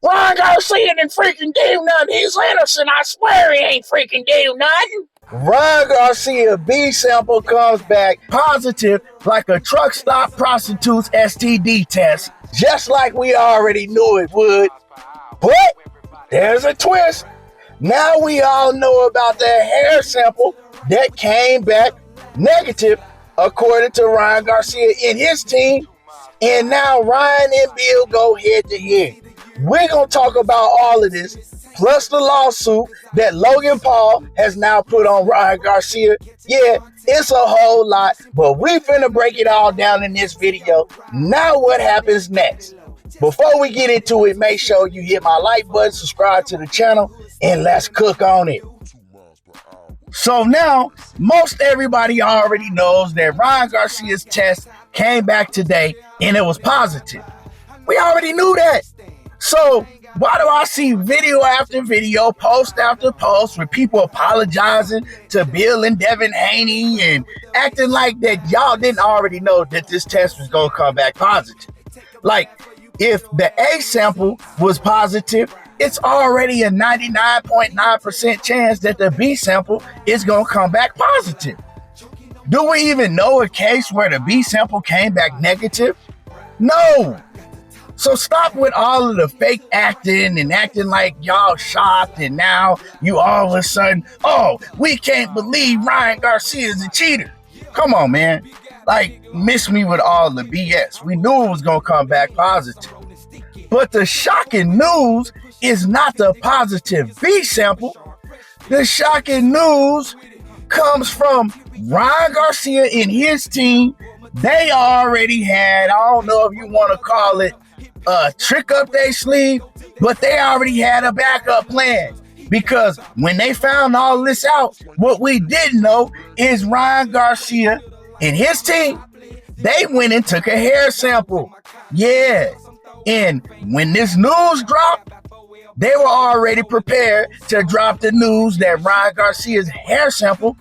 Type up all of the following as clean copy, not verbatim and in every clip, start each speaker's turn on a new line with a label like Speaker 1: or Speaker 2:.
Speaker 1: Ryan Garcia didn't freaking do nothing. He's innocent. I swear he ain't freaking do nothing. Ryan Garcia B Sample comes back positive like a truck stop prostitute's STD test, just like we already knew it would. But there's a twist. Now we all know about that hair sample that came back negative, according to Ryan Garcia and his team. And now Ryan and Bill go head to head. We're going to talk about all of this, plus the lawsuit that Logan Paul has now put on Ryan Garcia. Yeah, it's a whole lot, but we finna break it all down in this video. Now what happens next? Before we get into it, make sure you hit my like button, subscribe to the channel, and let's cook on it. So now, most everybody already knows that Ryan Garcia's test came back today and it was positive. We already knew that. So why do I see video after video, post after post with people apologizing to Bill and Devin Haney and acting like that y'all didn't already know that this test was going to come back positive? Like, if the A sample was positive, it's already a 99.9% chance that the B sample is going to come back positive. Do we even know a case where the B sample came back negative? No. So stop with all of the fake acting and acting like y'all shocked and now you all of a sudden, oh, we can't believe Ryan Garcia is a cheater. Come on, man. Like, miss me with all the BS. We knew it was going to come back positive. But the shocking news is not the positive B sample. The shocking news comes from Ryan Garcia and his team. They already had, I don't know if you want to call it a trick up their sleeve, but they already had a backup plan. Because when they found all this out, what we didn't know is Ryan Garcia and his team, they went and took a hair sample. Yeah. And when this news dropped, they were already prepared to drop the news that Ryan Garcia's hair sample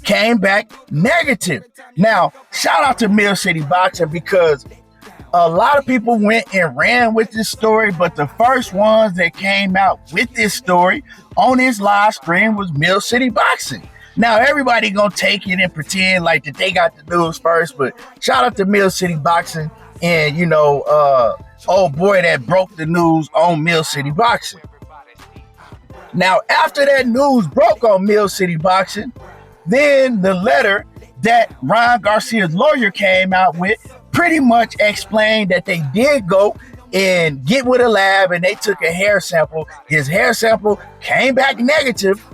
Speaker 1: came back negative. Now, shout out to Mill City Boxing, because a lot of people went and ran with this story, but the first ones that came out with this story on his live stream was Mill City Boxing. Now, everybody gonna take it and pretend like that they got the news first, but shout out to Mill City Boxing and, you know, old boy that broke the news on Mill City Boxing. Now, after that news broke on Mill City Boxing, then the letter that Ryan Garcia's lawyer came out with pretty much explained that they did go and get with a lab and they took a hair sample. His hair sample came back negative,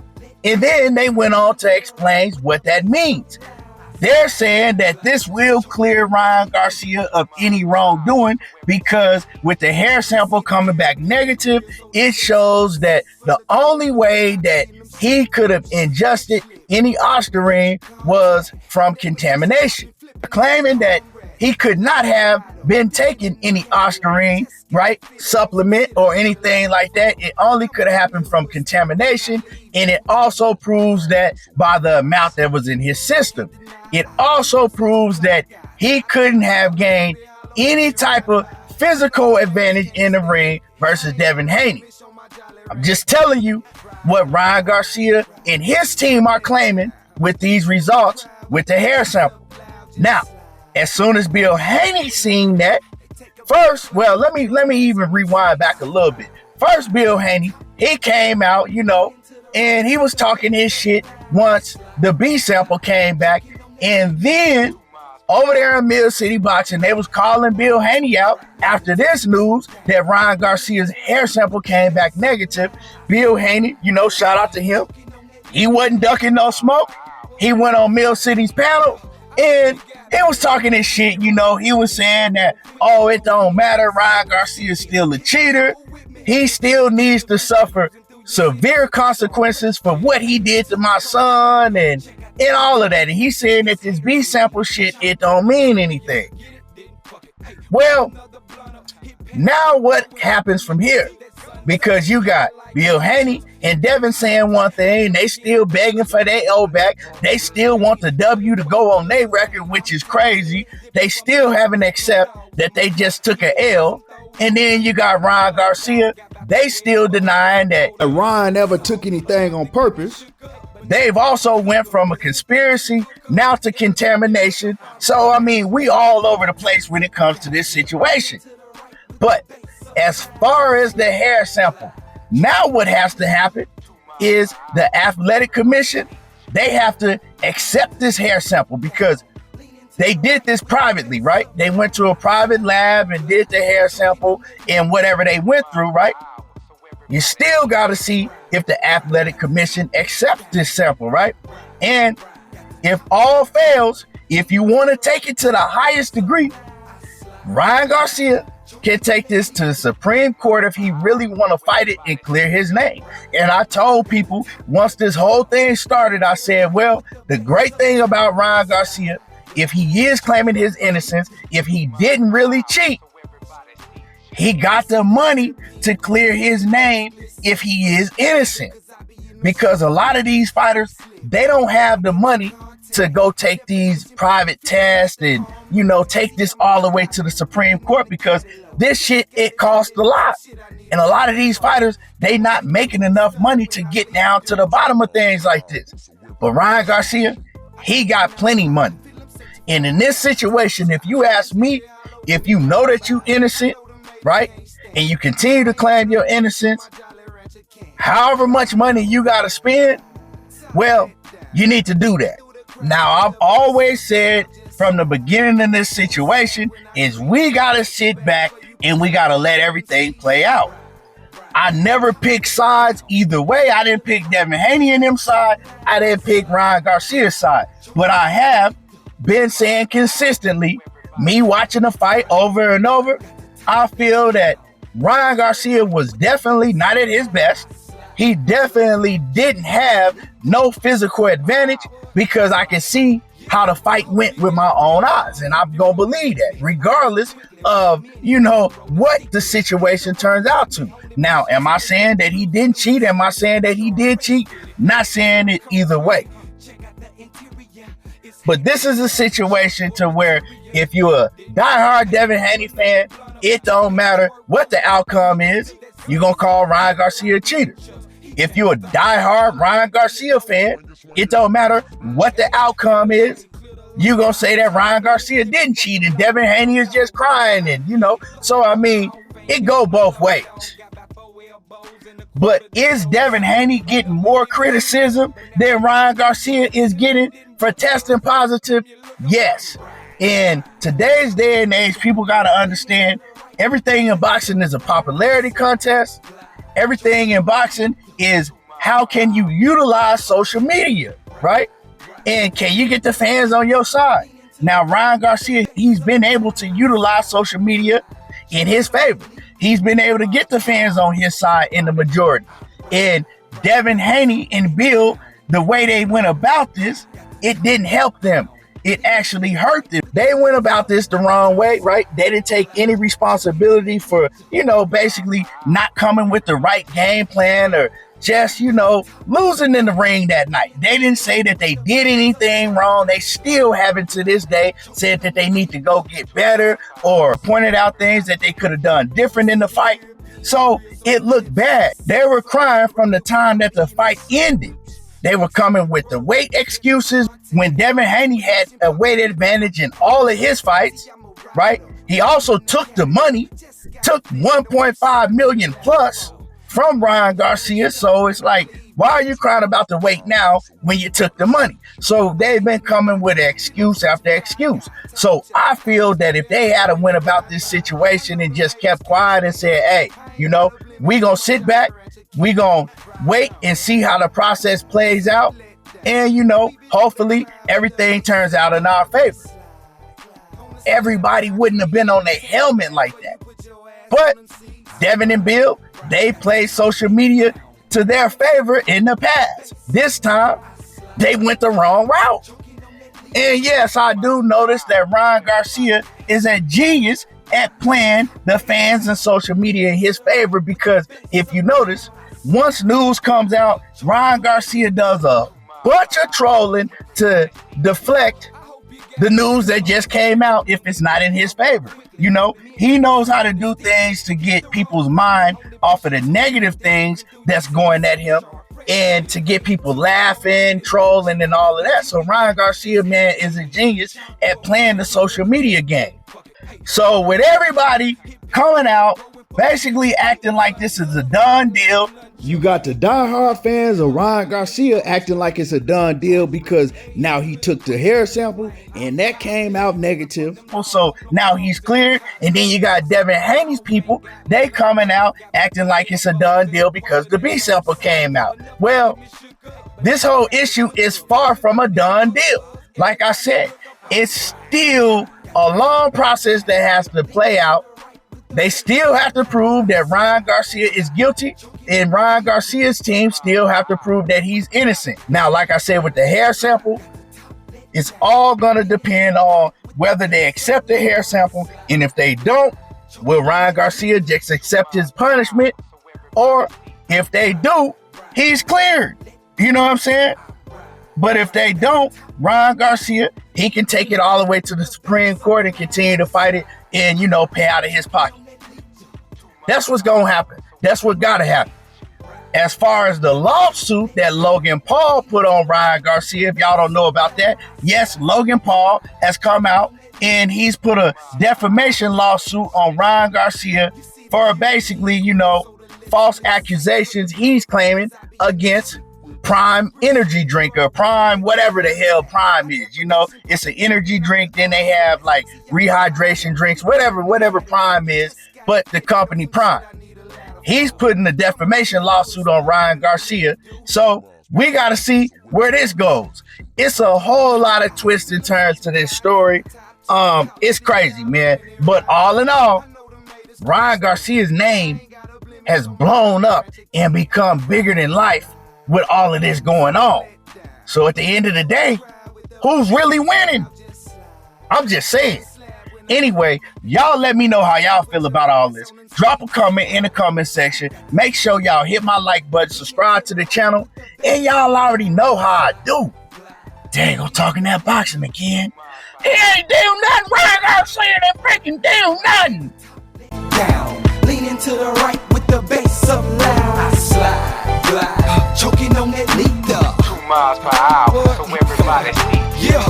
Speaker 1: and then they went on to explain what that means. They're saying that this will clear Ryan Garcia of any wrongdoing, because with the hair sample coming back negative, it shows that the only way that he could have ingested any ostarine was from contamination, claiming that he could not have been taking any ostarine, right, supplement or anything like that. It only could have happened from contamination, and it also proves that by the amount that was in his system. It also proves that he couldn't have gained any type of physical advantage in the ring versus Devin Haney. I'm just telling you what Ryan Garcia and his team are claiming with these results with the hair sample. Now, as soon as Bill Haney seen that, first, well, let me even rewind back a little bit. First, Bill Haney, he came out, you know, and he was talking his shit once the B sample came back. And then over there in Mill City Boxing, they was calling Bill Haney out after this news that Ryan Garcia's hair sample came back negative. Bill Haney, you know, shout out to him. He wasn't ducking no smoke. He went on Mill City's panel and he was talking his shit. You know, he was saying that, oh, it don't matter. Ryan Garcia is still a cheater. He still needs to suffer severe consequences for what he did to my son and all of that. And he's saying that this B sample shit, it don't mean anything. Well, now what happens from here? Because you got Bill Haney and Devin saying one thing, they still begging for their O back. They still want the W to go on their record, which is crazy. They still haven't accept that they just took an L. And then you got Ryan Garcia. They still denying that
Speaker 2: Ryan never took anything on purpose.
Speaker 1: They've also went from a conspiracy now to contamination. So, I mean, we all over the place when it comes to this situation. But as far as the hair sample, now what has to happen is the athletic commission, they have to accept this hair sample because they did this privately, right? They went to a private lab and did the hair sample and whatever they went through, right? You still got to see if the athletic commission accepts this sample, right? And if all fails, if you want to take it to the highest degree, Ryan Garcia can take this to the Supreme Court if he really want to fight it and clear his name. And I told people once this whole thing started, I said, well, the great thing about Ryan Garcia, if he is claiming his innocence, if he didn't really cheat, he got the money to clear his name if he is innocent. Because a lot of these fighters, they don't have the money to go take these private tests and, you know, take this all the way to the Supreme Court because this shit, it costs a lot. And a lot of these fighters, they not making enough money to get down to the bottom of things like this. But Ryan Garcia, he got plenty money. And in this situation, if you ask me, if you know that you innocent, right? And you continue to claim your innocence, however much money you got to spend, well, you need to do that. Now, I've always said from the beginning of this situation is we got to sit back and we got to let everything play out. I never pick sides either way. I didn't pick Devin Haney and them side. I didn't pick Ryan Garcia's side. But I have been saying consistently, me watching the fight over and over, I feel that Ryan Garcia was definitely not at his best. He definitely didn't have no physical advantage because I can see how the fight went with my own eyes. And I'm going to believe that regardless of, you know, what the situation turns out to. Now, am I saying that he didn't cheat? Am I saying that he did cheat? Not saying it either way. But this is a situation to where if you're a diehard Devin Haney fan, it don't matter what the outcome is. You're going to call Ryan Garcia a cheater. If you're a diehard Ryan Garcia fan, it don't matter what the outcome is. You're going to say that Ryan Garcia didn't cheat and Devin Haney is just crying. And, you know, so, I mean, it go both ways. But is Devin Haney getting more criticism than Ryan Garcia is getting for testing positive? Yes. In today's day and age, people got to understand everything in boxing is a popularity contest. Everything in boxing is how can you utilize social media, right? And can you get the fans on your side? Now, Ryan Garcia, he's been able to utilize social media in his favor. He's been able to get the fans on his side in the majority. And Devin Haney and Bill, the way they went about this, it didn't help them. It actually hurt them. They went about this the wrong way, right? They didn't take any responsibility for, you know, basically not coming with the right game plan or just, you know, losing in the ring that night. They didn't say that they did anything wrong. They still haven't to this day said that they need to go get better or pointed out things that they could have done different in the fight. So it looked bad. They were crying from the time that the fight ended. They were coming with the weight excuses when Devin Haney had a weight advantage in all of his fights, right? He also took the money, took 1.5 million plus from Ryan Garcia. So it's like, why are you crying about the weight now when you took the money? So they've been coming with excuse after excuse. So I feel that if they had went about this situation and just kept quiet and said, hey, you know, we gonna sit back, we gonna wait and see how the process plays out. And, you know, hopefully everything turns out in our favor. Everybody wouldn't have been on their helmet like that. But Devin and Bill, they played social media to their favor in the past. This time, they went the wrong route. And yes, I do notice that Ryan Garcia is a genius at playing the fans and social media in his favor, because if you notice, once news comes out, Ryan Garcia does a bunch of trolling to deflect the news that just came out if it's not in his favor. You know, he knows how to do things to get people's mind off of the negative things that's going at him and to get people laughing, trolling, and all of that. So Ryan Garcia, man, is a genius at playing the social media game. So with everybody coming out, basically acting like this is a done deal,
Speaker 2: you got the diehard fans of Ryan Garcia acting like it's a done deal because now he took the hair sample and that came out negative.
Speaker 1: So now he's cleared. And then you got Bill Haney's people, they coming out acting like it's a done deal because the B sample came out. Well, this whole issue is far from a done deal. Like I said, it's still a long process that has to play out. They still have to prove that Ryan Garcia is guilty, and Ryan Garcia's team still have to prove that he's innocent. Now, like I said, with the hair sample, it's all going to depend on whether they accept the hair sample, and if they don't, will Ryan Garcia just accept his punishment, or if they do, he's cleared. You know what I'm saying? But if they don't, Ryan Garcia, he can take it all the way to the Supreme Court and continue to fight it and, you know, pay out of his pocket. That's what's going to happen. That's what got to happen. As far as the lawsuit that Logan Paul put on Ryan Garcia, if y'all don't know about that, yes, Logan Paul has come out and he's put a defamation lawsuit on Ryan Garcia for basically, you know, false accusations he's claiming against Prime energy drink or Prime, whatever the hell Prime is. You know, it's an energy drink. Then they have like rehydration drinks, whatever Prime is, but the company Prime. He's putting a defamation lawsuit on Ryan Garcia. So we got to see where this goes. It's a whole lot of twists and turns to this story. It's crazy, man. But all in all, Ryan Garcia's name has blown up and become bigger than life with all of this going on. So at the end of the day, who's really winning? I'm just saying. Anyway, y'all let me know how y'all feel about all this. Drop a comment in the comment section. Make sure y'all hit my like button, subscribe to the channel, and y'all already know how I do. Dang, I'm talking that boxing again. He ain't do nothing. Ryan Garcia ain't freaking do nothing.
Speaker 3: Down, leaning to the right with the bass up loud. I slide, glide, choking on that lead up.
Speaker 4: 2 miles per hour, so everybody speak.
Speaker 3: Yeah.